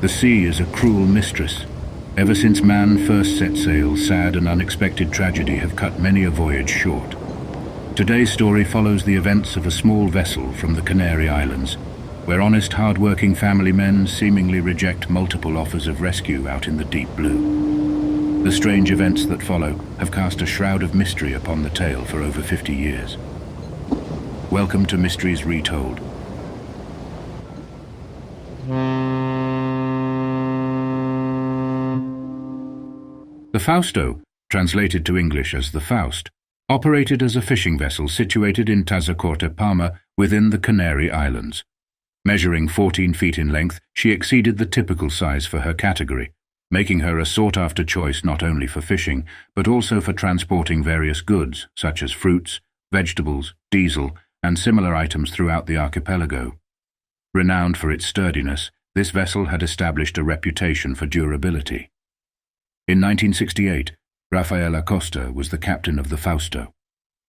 The sea is a cruel mistress. Ever since man first set sail, sad and unexpected tragedy have cut many a voyage short. Today's story follows the events of a small vessel from the Canary Islands, where honest, hard-working family men seemingly reject multiple offers of rescue out in the deep blue. The strange events that follow have cast a shroud of mystery upon the tale for over 50 years. Welcome to Mysteries Retold. The Fausto, translated to English as the Faust, operated as a fishing vessel situated in Tazacorte, Palma, within the Canary Islands. Measuring 14 feet in length, she exceeded the typical size for her category, making her a sought-after choice not only for fishing, but also for transporting various goods, such as fruits, vegetables, diesel, and similar items throughout the archipelago. Renowned for its sturdiness, this vessel had established a reputation for durability. In 1968, Rafael Acosta was the captain of the Fausto.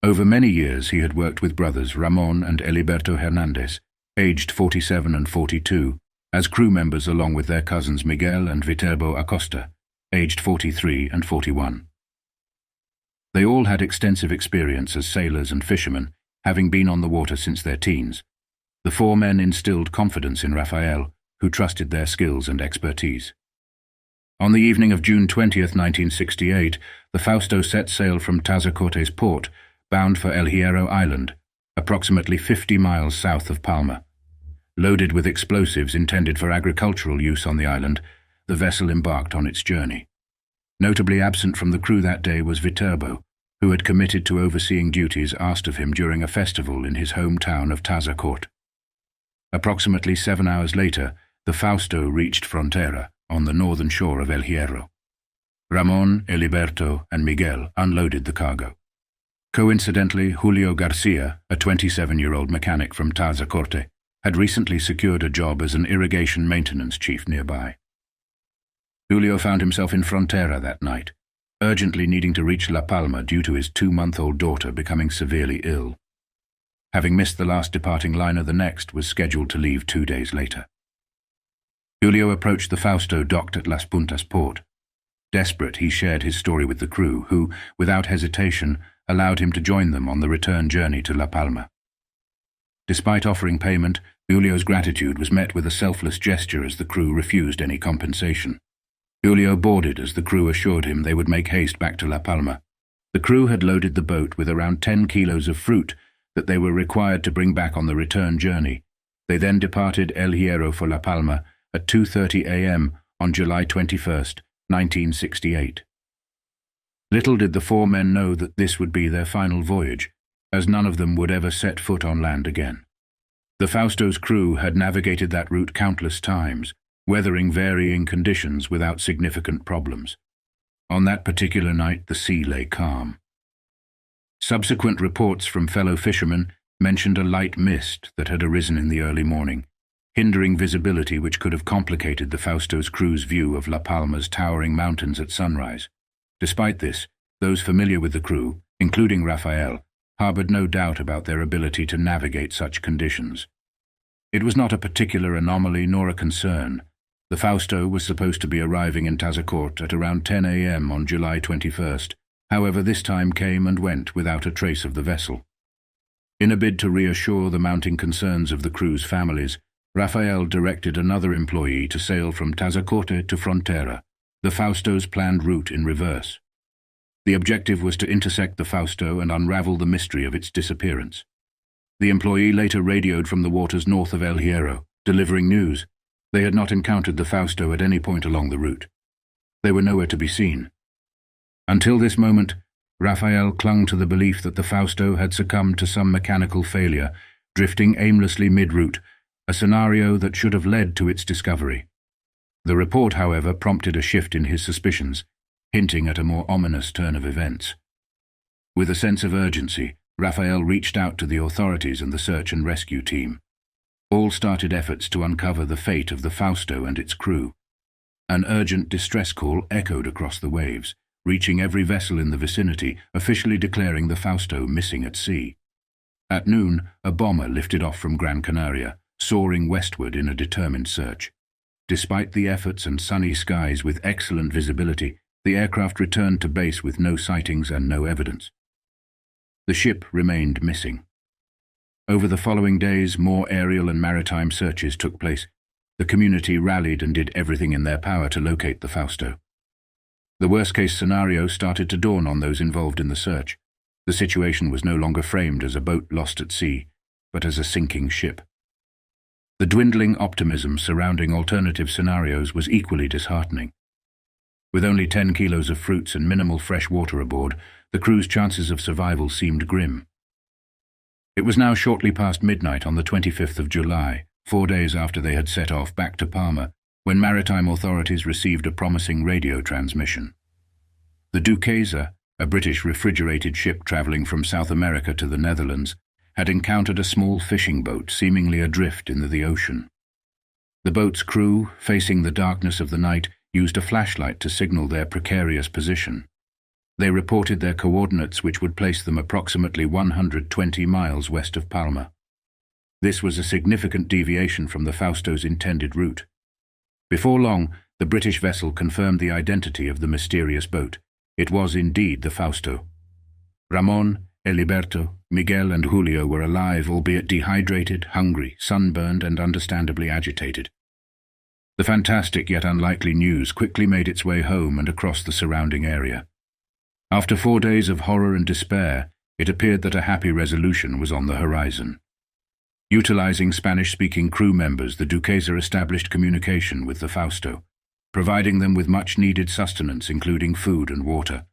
Over many years he had worked with brothers Ramon and Eliberto Hernandez, aged 47 and 42, as crew members along with their cousins Miguel and Viterbo Acosta, aged 43 and 41. They all had extensive experience as sailors and fishermen, having been on the water since their teens. The four men instilled confidence in Rafael, who trusted their skills and expertise. On the evening of June 20, 1968, the Fausto set sail from Tazacorte's port, bound for El Hierro Island, approximately 50 miles south of Palma. Loaded with explosives intended for agricultural use on the island, the vessel embarked on its journey. Notably absent from the crew that day was Viterbo, who had committed to overseeing duties asked of him during a festival in his hometown of Tazacorte. Approximately 7 hours later, the Fausto reached Frontera, on the northern shore of El Hierro. Ramon, Eliberto, and Miguel unloaded the cargo. Coincidentally, Julio Garcia, a 27-year-old mechanic from Tazacorte, had recently secured a job as an irrigation maintenance chief nearby. Julio found himself in Frontera that night, urgently needing to reach La Palma due to his 2-month-old daughter becoming severely ill. Having missed the last departing liner, the next was scheduled to leave 2 days later. Julio approached the Fausto docked at Las Puntas port. Desperate, he shared his story with the crew, who, without hesitation, allowed him to join them on the return journey to La Palma. Despite offering payment, Julio's gratitude was met with a selfless gesture as the crew refused any compensation. Julio boarded as the crew assured him they would make haste back to La Palma. The crew had loaded the boat with around 10 kilos of fruit that they were required to bring back on the return journey. They then departed El Hierro for La Palma at 2:30 a.m. on July 21, 1968. Little did the four men know that this would be their final voyage, as none of them would ever set foot on land again. The Fausto's crew had navigated that route countless times, weathering varying conditions without significant problems. On that particular night, the sea lay calm. Subsequent reports from fellow fishermen mentioned a light mist that had arisen in the early morning, hindering visibility which could have complicated the Fausto's crew's view of La Palma's towering mountains at sunrise. Despite this, those familiar with the crew, including Rafael, harbored no doubt about their ability to navigate such conditions. It was not a particular anomaly nor a concern. The Fausto was supposed to be arriving in Tazacorte at around 10 a.m. on July 21st. However, this time came and went without a trace of the vessel. In a bid to reassure the mounting concerns of the crew's families, Rafael directed another employee to sail from Tazacorte to Frontera, the Fausto's planned route in reverse. The objective was to intersect the Fausto and unravel the mystery of its disappearance. The employee later radioed from the waters north of El Hierro, delivering news. They had not encountered the Fausto at any point along the route. They were nowhere to be seen. Until this moment, Rafael clung to the belief that the Fausto had succumbed to some mechanical failure, drifting aimlessly mid-route, a scenario that should have led to its discovery. The report, however, prompted a shift in his suspicions, hinting at a more ominous turn of events. With a sense of urgency, Rafael reached out to the authorities and the search and rescue team. All started efforts to uncover the fate of the Fausto and its crew. An urgent distress call echoed across the waves, reaching every vessel in the vicinity, officially declaring the Fausto missing at sea. At noon, a bomber lifted off from Gran Canaria, soaring westward in a determined search. Despite the efforts and sunny skies with excellent visibility, the aircraft returned to base with no sightings and no evidence. The ship remained missing. Over the following days, more aerial and maritime searches took place. The community rallied and did everything in their power to locate the Fausto. The worst-case scenario started to dawn on those involved in the search. The situation was no longer framed as a boat lost at sea, but as a sinking ship. The dwindling optimism surrounding alternative scenarios was equally disheartening. With only 10 kilos of fruits and minimal fresh water aboard, the crew's chances of survival seemed grim. It was now shortly past midnight on the 25th of July, 4 days after they had set off back to Palma, when maritime authorities received a promising radio transmission. The Duquesa, a British refrigerated ship travelling from South America to the Netherlands, had encountered a small fishing boat seemingly adrift in the ocean. The boat's crew, facing the darkness of the night, used a flashlight to signal their precarious position. They reported their coordinates, which would place them approximately 120 miles west of Palma. This was a significant deviation from the Fausto's intended route. Before long, the British vessel confirmed the identity of the mysterious boat. It was indeed the Fausto. Ramon, Eliberto, Miguel and Julio were alive, albeit dehydrated, hungry, sunburned and understandably agitated. The fantastic yet unlikely news quickly made its way home and across the surrounding area. After 4 days of horror and despair, it appeared that a happy resolution was on the horizon. Utilizing Spanish-speaking crew members, the Duquesa established communication with the Fausto, providing them with much-needed sustenance, including food and water.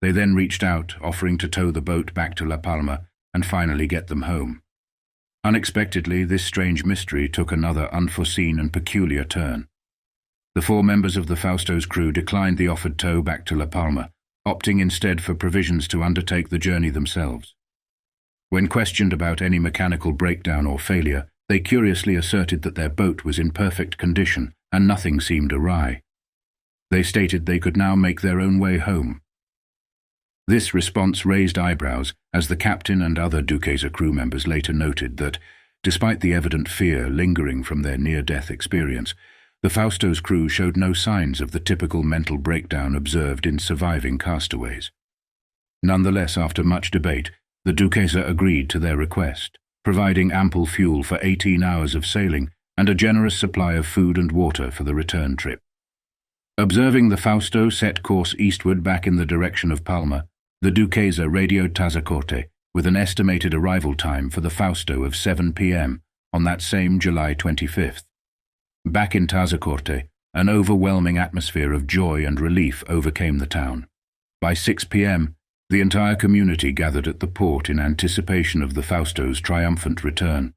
They then reached out, offering to tow the boat back to La Palma and finally get them home. Unexpectedly, this strange mystery took another unforeseen and peculiar turn. The 4 members of the Fausto's crew declined the offered tow back to La Palma, opting instead for provisions to undertake the journey themselves. When questioned about any mechanical breakdown or failure, they curiously asserted that their boat was in perfect condition and nothing seemed awry. They stated they could now make their own way home. This response raised eyebrows, as the captain and other Duquesa crew members later noted that, despite the evident fear lingering from their near-death experience, the Fausto's crew showed no signs of the typical mental breakdown observed in surviving castaways. Nonetheless, after much debate, the Duquesa agreed to their request, providing ample fuel for 18 hours of sailing and a generous supply of food and water for the return trip. Observing the Fausto set course eastward back in the direction of Palma, the Duquesa radioed Tazacorte with an estimated arrival time for the Fausto of 7 p.m. on that same July 25th. Back in Tazacorte, an overwhelming atmosphere of joy and relief overcame the town. By 6 p.m., the entire community gathered at the port in anticipation of the Fausto's triumphant return.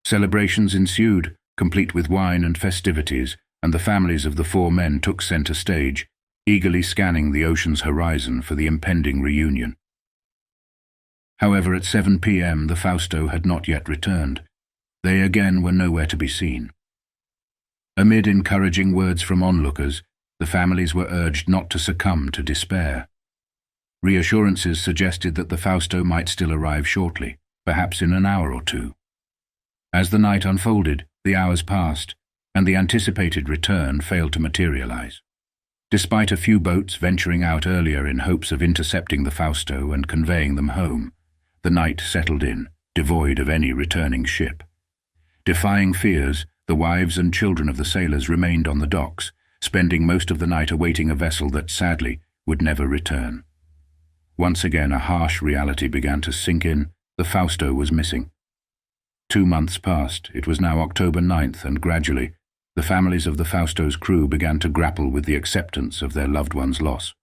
Celebrations ensued, complete with wine and festivities, and the families of the 4 men took center stage, eagerly scanning the ocean's horizon for the impending reunion. However, at 7 p.m. the Fausto had not yet returned. They again were nowhere to be seen. Amid encouraging words from onlookers, the families were urged not to succumb to despair. Reassurances suggested that the Fausto might still arrive shortly, perhaps in an hour or 2. As the night unfolded, the hours passed, and the anticipated return failed to materialize. Despite a few boats venturing out earlier in hopes of intercepting the Fausto and conveying them home, the night settled in, devoid of any returning ship. Defying fears, the wives and children of the sailors remained on the docks, spending most of the night awaiting a vessel that, sadly, would never return. Once again, a harsh reality began to sink in. The Fausto was missing. 2 months passed. It was now October 9th, and gradually, the families of the Fausto's crew began to grapple with the acceptance of their loved one's loss.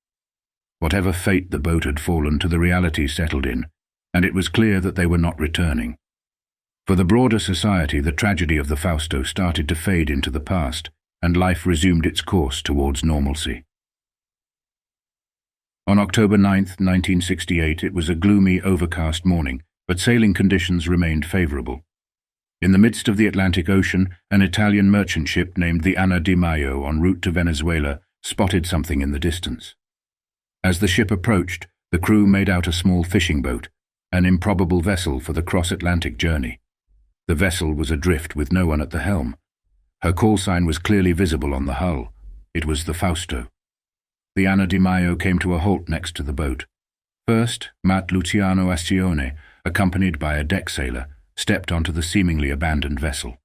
Whatever fate the boat had fallen to, the reality settled in, and it was clear that they were not returning. For the broader society, the tragedy of the Fausto started to fade into the past, and life resumed its course towards normalcy. On October 9th, 1968, it was a gloomy, overcast morning, but sailing conditions remained favorable. In the midst of the Atlantic Ocean, an Italian merchant ship named the Anna Di Maio, en route to Venezuela, spotted something in the distance. As the ship approached, the crew made out a small fishing boat, an improbable vessel for the cross-Atlantic journey. The vessel was adrift with no one at the helm. Her call sign was clearly visible on the hull. It was the Fausto. The Anna Di Maio came to a halt next to the boat. First, Mat Luciano Acione, accompanied by a deck sailor, stepped onto the seemingly abandoned vessel.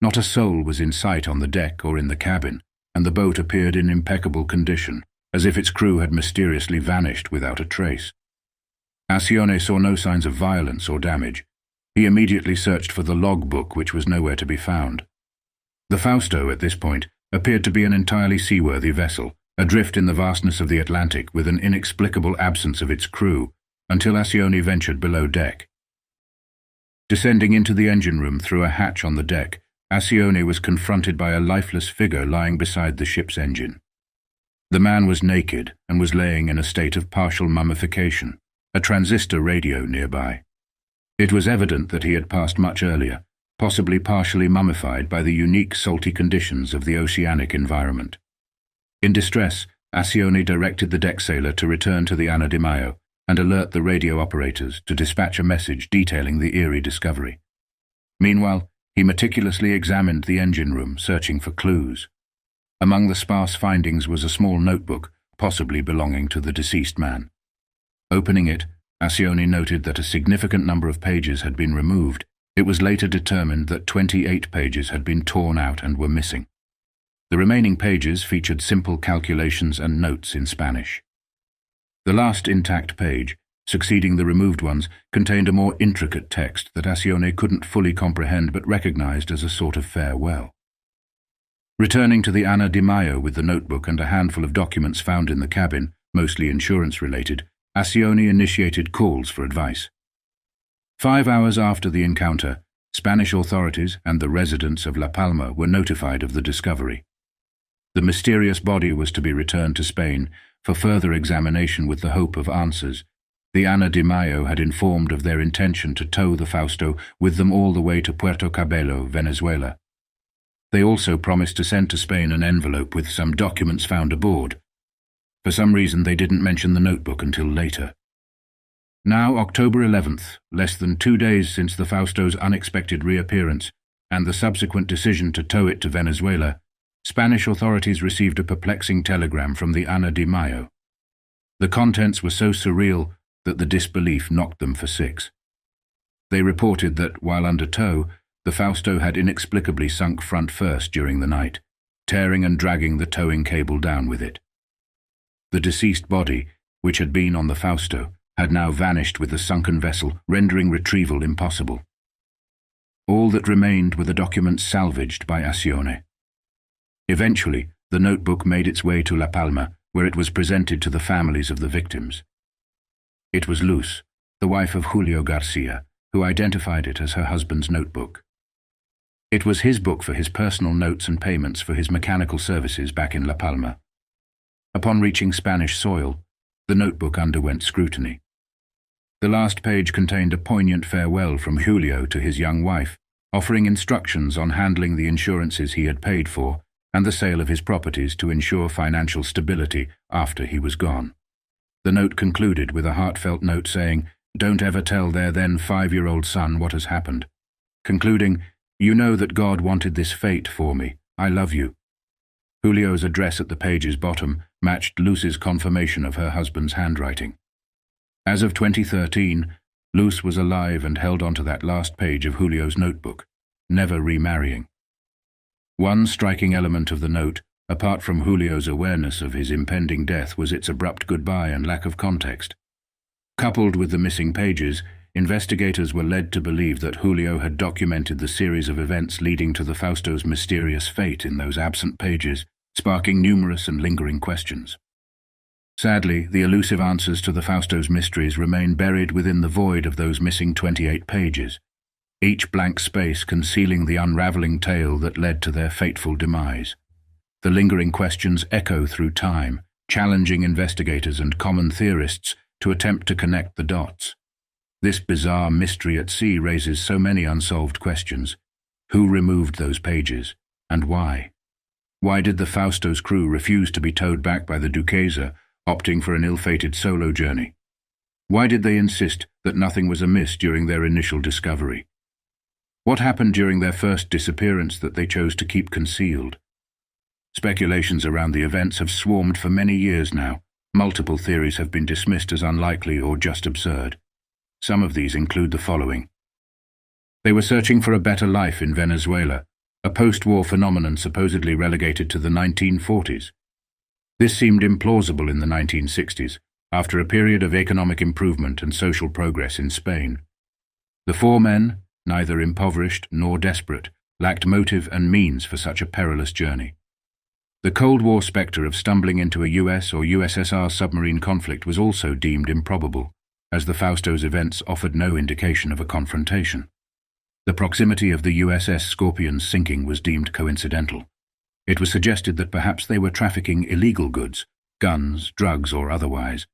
Not a soul was in sight on the deck or in the cabin, and the boat appeared in impeccable condition, as if its crew had mysteriously vanished without a trace. Acione saw no signs of violence or damage. He immediately searched for the logbook, which was nowhere to be found. The Fausto, at this point, appeared to be an entirely seaworthy vessel, adrift in the vastness of the Atlantic with an inexplicable absence of its crew, until Acione ventured below deck. Descending into the engine room through a hatch on the deck, Acione was confronted by a lifeless figure lying beside the ship's engine. The man was naked and was laying in a state of partial mummification, a transistor radio nearby. It was evident that he had passed much earlier, possibly partially mummified by the unique salty conditions of the oceanic environment. In distress, Acione directed the deck sailor to return to the Anna Di Maio and alert the radio operators to dispatch a message detailing the eerie discovery. Meanwhile, he meticulously examined the engine room, searching for clues. Among the sparse findings was a small notebook, possibly belonging to the deceased man. Opening it, Acione noted that a significant number of pages had been removed. It was later determined that 28 pages had been torn out and were missing. The remaining pages featured simple calculations and notes in Spanish. The last intact page, succeeding the removed ones, contained a more intricate text that Acione couldn't fully comprehend but recognized as a sort of farewell. Returning to the Anna Di Maio with the notebook and a handful of documents found in the cabin, mostly insurance-related, Acione initiated calls for advice. 5 hours after the encounter, Spanish authorities and the residents of La Palma were notified of the discovery. The mysterious body was to be returned to Spain for further examination with the hope of answers. The Anna Di Maio had informed of their intention to tow the Fausto with them all the way to Puerto Cabello, Venezuela. They also promised to send to Spain an envelope with some documents found aboard. For some reason, they didn't mention the notebook until later. Now, October 11th, less than 2 days since the Fausto's unexpected reappearance and the subsequent decision to tow it to Venezuela, Spanish authorities received a perplexing telegram from the Anna Di Maio. The contents were so surreal that the disbelief knocked them for 6. They reported that, while under tow, the Fausto had inexplicably sunk front first during the night, tearing and dragging the towing cable down with it. The deceased body, which had been on the Fausto, had now vanished with the sunken vessel, rendering retrieval impossible. All that remained were the documents salvaged by Acione. Eventually, the notebook made its way to La Palma, where it was presented to the families of the victims. It was Luz, the wife of Julio Garcia, who identified it as her husband's notebook. It was his book for his personal notes and payments for his mechanical services back in La Palma. Upon reaching Spanish soil, the notebook underwent scrutiny. The last page contained a poignant farewell from Julio to his young wife, offering instructions on handling the insurances he had paid for and the sale of his properties to ensure financial stability after he was gone. The note concluded with a heartfelt note saying, "Don't ever tell their then 5-year-old son what has happened," concluding, "You know that God wanted this fate for me. I love you." Julio's address at the page's bottom matched Luz's confirmation of her husband's handwriting. As of 2013, Luz was alive and held onto that last page of Julio's notebook, never remarrying. One striking element of the note, apart from Julio's awareness of his impending death, was its abrupt goodbye and lack of context. Coupled with the missing pages, investigators were led to believe that Julio had documented the series of events leading to the Fausto's mysterious fate in those absent pages, sparking numerous and lingering questions. Sadly, the elusive answers to the Fausto's mysteries remain buried within the void of those missing 28 pages, each blank space concealing the unraveling tale that led to their fateful demise. The lingering questions echo through time, challenging investigators and common theorists to attempt to connect the dots. This bizarre mystery at sea raises so many unsolved questions. Who removed those pages, and why? Why did the Fausto's crew refuse to be towed back by the Duquesa, opting for an ill-fated solo journey? Why did they insist that nothing was amiss during their initial discovery? What happened during their first disappearance that they chose to keep concealed? Speculations around the events have swarmed for many years now. Multiple theories have been dismissed as unlikely or just absurd. Some of these include the following. They were searching for a better life in Venezuela, a post-war phenomenon supposedly relegated to the 1940s. This seemed implausible in the 1960s, after a period of economic improvement and social progress in Spain. The four men, neither impoverished nor desperate, lacked motive and means for such a perilous journey. The Cold War spectre of stumbling into a US or USSR submarine conflict was also deemed improbable, as the Fausto's events offered no indication of a confrontation. The proximity of the USS Scorpion's sinking was deemed coincidental. It was suggested that perhaps they were trafficking illegal goods, guns, drugs, or otherwise.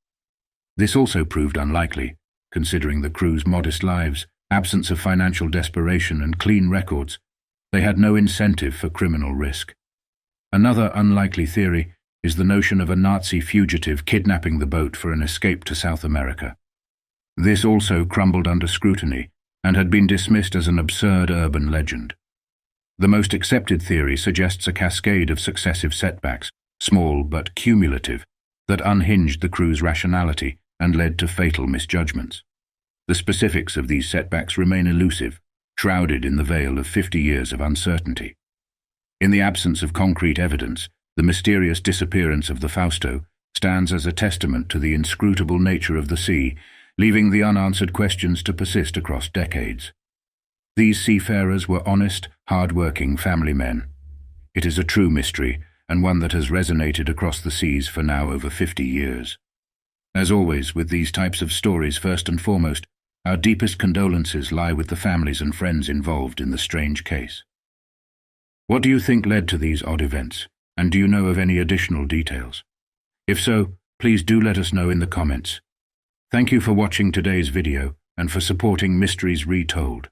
This also proved unlikely, considering the crew's modest lives, absence of financial desperation, and clean records. They had no incentive for criminal risk. Another unlikely theory is the notion of a Nazi fugitive kidnapping the boat for an escape to South America. This also crumbled under scrutiny and had been dismissed as an absurd urban legend. The most accepted theory suggests a cascade of successive setbacks, small but cumulative, that unhinged the crew's rationality and led to fatal misjudgments. The specifics of these setbacks remain elusive, shrouded in the veil of 50 years of uncertainty. In the absence of concrete evidence, the mysterious disappearance of the Fausto stands as a testament to the inscrutable nature of the sea, leaving the unanswered questions to persist across decades. These seafarers were honest, hard-working family men. It is a true mystery, and one that has resonated across the seas for now over 50 years. As always, with these types of stories, first and foremost, our deepest condolences lie with the families and friends involved in the strange case. What do you think led to these odd events, and do you know of any additional details? If so, please do let us know in the comments. Thank you for watching today's video and for supporting Mysteries Retold.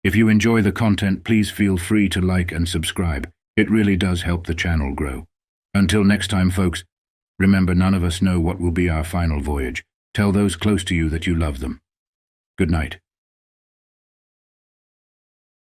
If you enjoy the content, please feel free to like and subscribe. It really does help the channel grow. Until next time, folks, remember, none of us know what will be our final voyage. Tell those close to you that you love them. Good night.